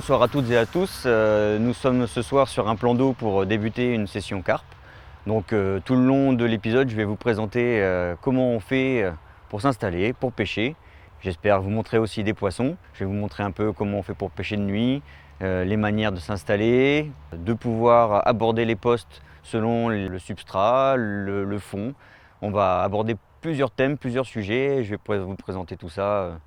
bonsoir à toutes et à tous. Nous sommes ce soir sur un plan d'eau pour débuter une session carpe. Donc tout le long de l'épisode, je vais vous présenter comment on fait pour s'installer, pour pêcher. J'espère vous montrer aussi des poissons. Je vais vous montrer un peu comment on fait pour pêcher de nuit, les manières de s'installer, de pouvoir aborder les postes selon le substrat, le fond. On va aborder plusieurs thèmes, plusieurs sujets. Je vais vous présenter tout ça,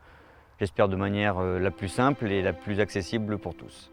j'espère de manière la plus simple et la plus accessible pour tous.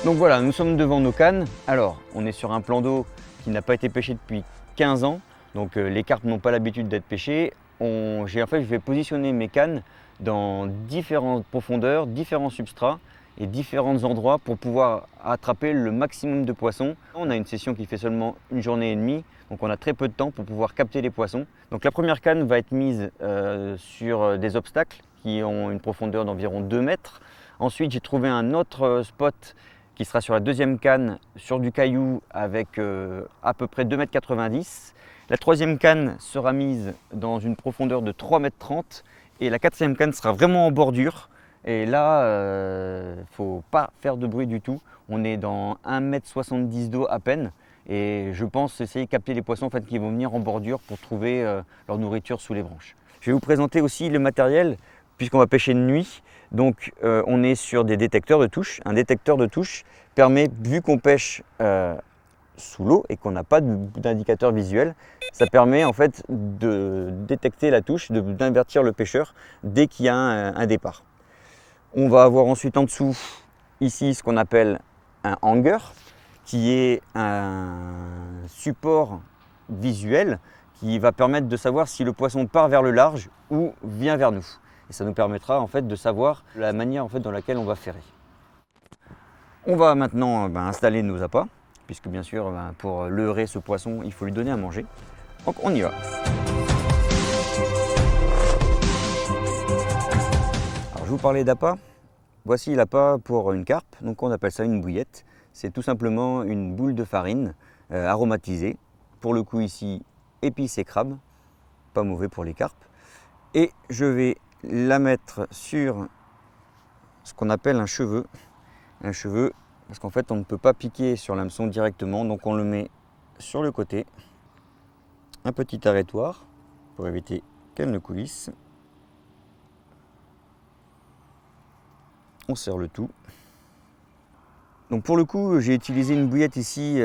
Donc voilà, nous sommes devant nos cannes. Alors, on est sur un plan d'eau qui n'a pas été pêché depuis 15 ans. Donc les carpes n'ont pas l'habitude d'être pêchées. Je vais positionner mes cannes dans différentes profondeurs, différents substrats et différents endroits pour pouvoir attraper le maximum de poissons. On a une session qui fait seulement une journée et demie, donc on a très peu de temps pour pouvoir capter les poissons. Donc la première canne va être mise sur des obstacles qui ont une profondeur d'environ 2 mètres. Ensuite, j'ai trouvé un autre spot qui sera sur la deuxième canne, sur du caillou avec à peu près 2,90 m. La troisième canne sera mise dans une profondeur de 3,30 m et la quatrième canne sera vraiment en bordure. Et là, il ne faut pas faire de bruit du tout. On est dans 1,70 m d'eau à peine et je pense essayer de capter les poissons qui vont venir en bordure pour trouver leur nourriture sous les branches. Je vais vous présenter aussi le matériel puisqu'on va pêcher de nuit. Donc on est sur des détecteurs de touche. Un détecteur de touche permet, vu qu'on pêche sous l'eau et qu'on n'a pas d'indicateur visuel, ça permet en fait de détecter la touche, d'invertir le pêcheur dès qu'il y a un départ. On va avoir ensuite en dessous, ici, ce qu'on appelle un hanger, qui est un support visuel qui va permettre de savoir si le poisson part vers le large ou vient vers nous. Et ça nous permettra en fait de savoir la manière en fait dans laquelle on va ferrer. On va maintenant installer nos appâts, puisque bien sûr pour leurrer ce poisson, il faut lui donner à manger. Donc on y va. Alors je vous parlais d'appât. Voici l'appât pour une carpe. Donc on appelle ça une bouillette. C'est tout simplement une boule de farine aromatisée. Pour le coup ici, épices et crabe, pas mauvais pour les carpes. Et je vais la mettre sur ce qu'on appelle un cheveu. Un cheveu, parce qu'en fait on ne peut pas piquer sur l'hameçon directement, donc on le met sur le côté. Un petit arrêtoir pour éviter qu'elle ne coulisse. On serre le tout. Donc pour le coup, j'ai utilisé une bouillette ici,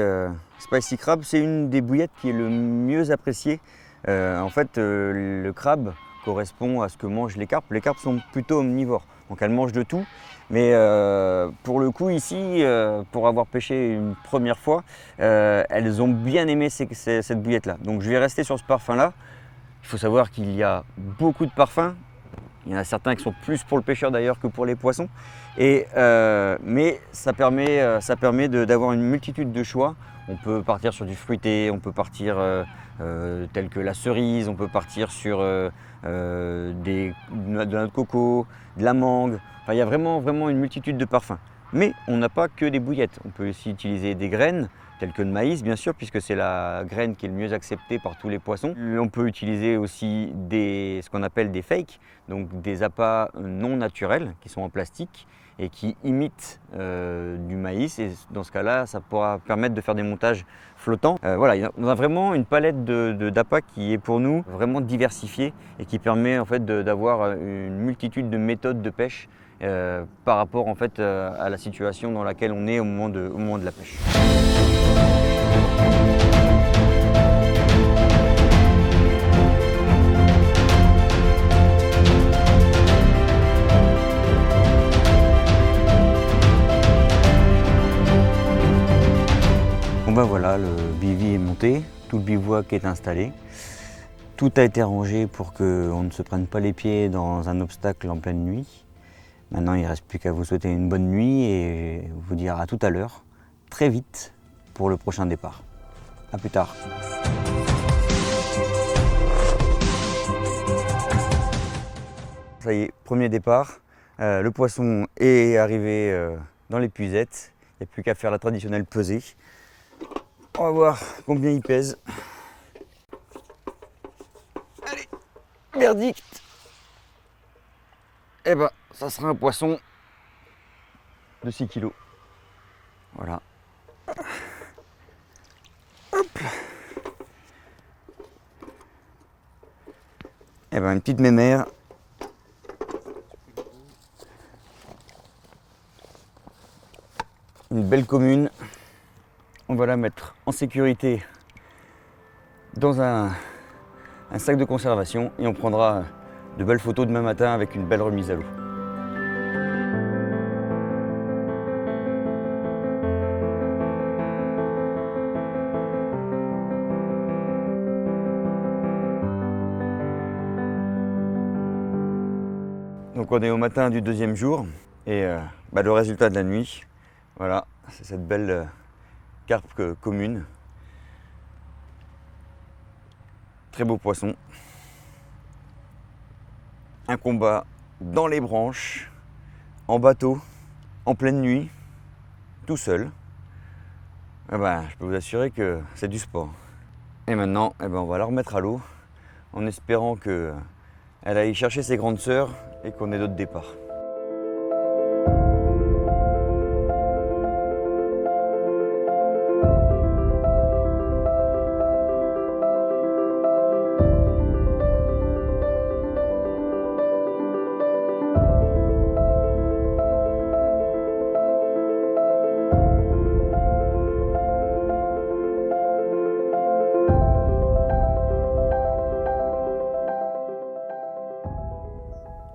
Spicy Crab. C'est une des bouillettes qui est le mieux appréciée. Le crabe correspond à ce que mangent les carpes. Les carpes sont plutôt omnivores, donc elles mangent de tout. Mais pour le coup ici, pour avoir pêché une première fois, elles ont bien aimé cette bouillette-là. Donc je vais rester sur ce parfum-là. Il faut savoir qu'il y a beaucoup de parfums. Il y en a certains qui sont plus pour le pêcheur d'ailleurs que pour les poissons. Mais ça permet d'avoir une multitude de choix. On peut partir sur du fruité, on peut partir tel que la cerise, on peut partir sur de la noix de coco, de la mangue. Enfin, il y a vraiment une multitude de parfums. Mais on n'a pas que des bouillettes. On peut aussi utiliser des graines, telles que de maïs bien sûr, puisque c'est la graine qui est le mieux acceptée par tous les poissons. On peut utiliser aussi ce qu'on appelle des fakes, donc des appâts non naturels qui sont en plastique et qui imitent du maïs. Et dans ce cas-là, ça pourra permettre de faire des montages flottants. Voilà, on a vraiment une palette d'appâts qui est pour nous vraiment diversifiée et qui permet en fait d'avoir une multitude de méthodes de pêche par rapport en fait à la situation dans laquelle on est au moment de la pêche. Bon voilà, le bivy est monté, tout le bivouac est installé. Tout a été rangé pour qu'on ne se prenne pas les pieds dans un obstacle en pleine nuit. Maintenant, il ne reste plus qu'à vous souhaiter une bonne nuit et vous dire à tout à l'heure, très vite, pour le prochain départ. A plus tard. Ça y est, premier départ. Le poisson est arrivé dans l'épuisette. Il n'y a plus qu'à faire la traditionnelle pesée. On va voir combien il pèse. Allez, verdict. Eh ben, ça sera un poisson de 6 kg. Voilà. Hop. Eh ben, une petite mémère. Une belle commune. On va la mettre en sécurité dans un sac de conservation et on prendra de belles photos demain matin avec une belle remise à l'eau. Donc on est au matin du deuxième jour et le résultat de la nuit, voilà, c'est cette belle carpe commune. Très beau poisson. Un combat dans les branches, en bateau, en pleine nuit, tout seul. Je peux vous assurer que c'est du sport. Et maintenant, on va la remettre à l'eau en espérant qu'elle aille chercher ses grandes sœurs et qu'on ait d'autres départs.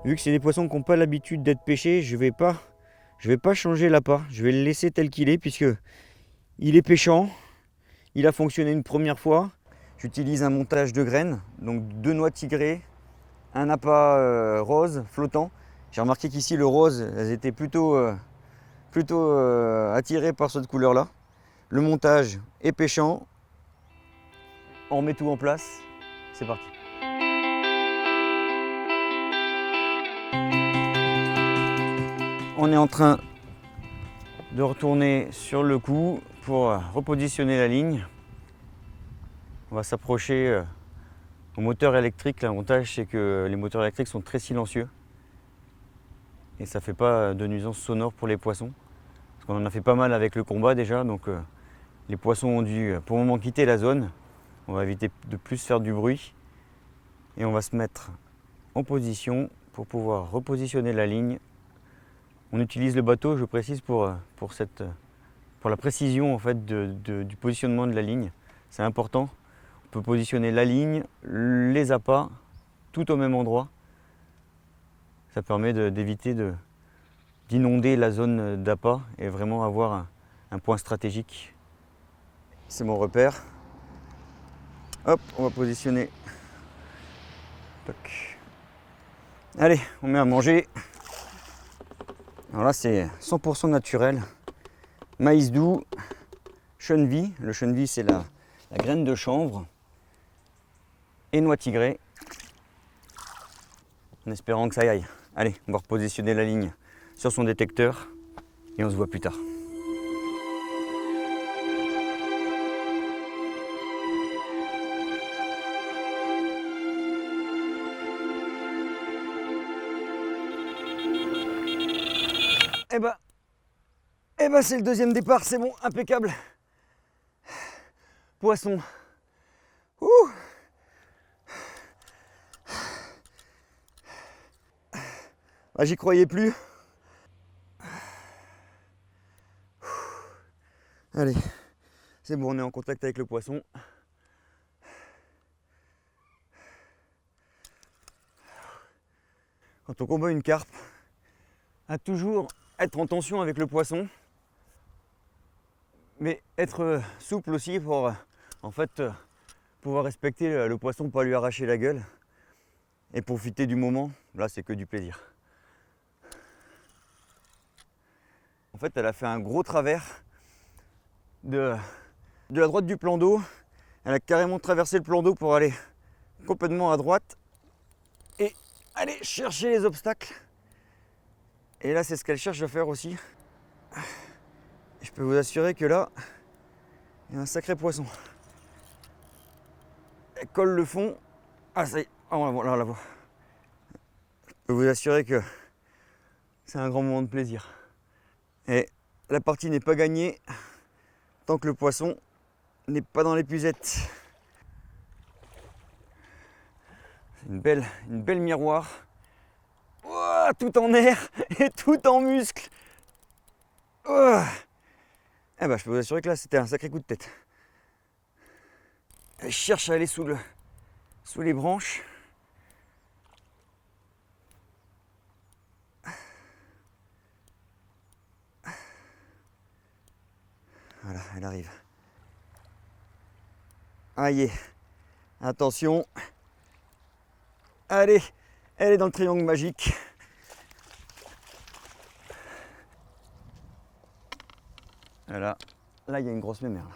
Vu que c'est des poissons qui n'ont pas l'habitude d'être pêchés, je vais pas changer l'appât. Je vais le laisser tel qu'il est puisque il est pêchant. Il a fonctionné une première fois. J'utilise un montage de graines, donc 2 noix tigrées, un appât rose flottant. J'ai remarqué qu'ici le rose, elles étaient plutôt attirées par cette couleur-là. Le montage est pêchant. On remet tout en place. C'est parti. On est en train de retourner sur le coup pour repositionner la ligne. On va s'approcher au moteur électrique. L'avantage, c'est que les moteurs électriques sont très silencieux et ça ne fait pas de nuisance sonore pour les poissons. Parce qu'on en a fait pas mal avec le combat déjà, donc les poissons ont dû pour le moment quitter la zone. On va éviter de plus faire du bruit et on va se mettre en position pour pouvoir repositionner la ligne. On utilise le bateau, je précise, pour la précision en fait, du positionnement de la ligne. C'est important. On peut positionner la ligne, les appâts, tout au même endroit. Ça permet d'éviter d'inonder la zone d'appât et vraiment avoir un point stratégique. C'est mon repère. Hop, on va positionner. Toc. Allez, on met à manger. Alors là, c'est 100% naturel. Maïs doux, cheneville. Le cheneville, c'est la graine de chanvre. Et noix tigrée. En espérant que ça y aille. Allez, on va repositionner la ligne sur son détecteur. Et on se voit plus tard. C'est le deuxième départ, c'est bon, impeccable. Poisson. Ouh. J'y croyais plus. Allez, c'est bon, on est en contact avec le poisson. Quand on combat une carpe, à toujours être en tension avec le poisson, mais être souple aussi pour en fait pouvoir respecter le poisson, pas lui arracher la gueule et profiter du moment. Là, c'est que du plaisir. En fait, elle a fait un gros travers de la droite du plan d'eau. Elle a carrément traversé le plan d'eau pour aller complètement à droite et aller chercher les obstacles. Et là, c'est ce qu'elle cherche à faire aussi. Je peux vous assurer que là, il y a un sacré poisson. Elle colle le fond. Ah, ça y est, oh, on la voit. Je peux vous assurer que c'est un grand moment de plaisir. Et la partie n'est pas gagnée tant que le poisson n'est pas dans l'épuisette. C'est une belle miroir. Ouah, tout en air et tout en muscle. Ouah. Eh ben, je peux vous assurer que là, c'était un sacré coup de tête. Elle cherche à aller sous les branches. Voilà, elle arrive. Aïe, attention. Allez, elle est dans le triangle magique. Voilà, là il y a une grosse mémère.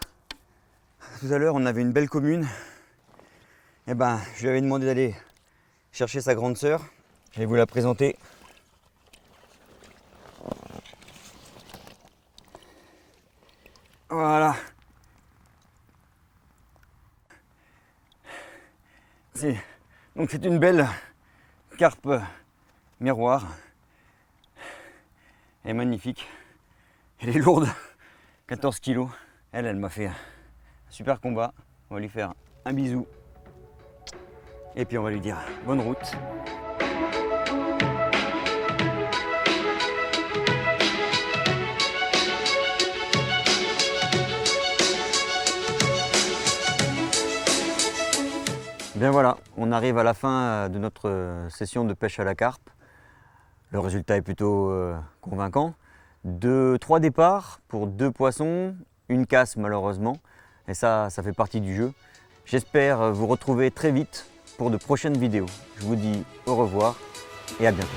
Tout à l'heure, on avait une belle commune. Et ben, je lui avais demandé d'aller chercher sa grande sœur. Je vais vous la présenter. Voilà. Donc c'est une belle carpe miroir. Elle est magnifique. Elle est lourde, 14 kg. Elle m'a fait un super combat. On va lui faire un bisou. Et puis on va lui dire bonne route. Bien voilà, on arrive à la fin de notre session de pêche à la carpe. Le résultat est plutôt convaincant. 3 départs pour 2 poissons, une casse malheureusement. Et ça fait partie du jeu. J'espère vous retrouver très vite pour de prochaines vidéos. Je vous dis au revoir et à bientôt.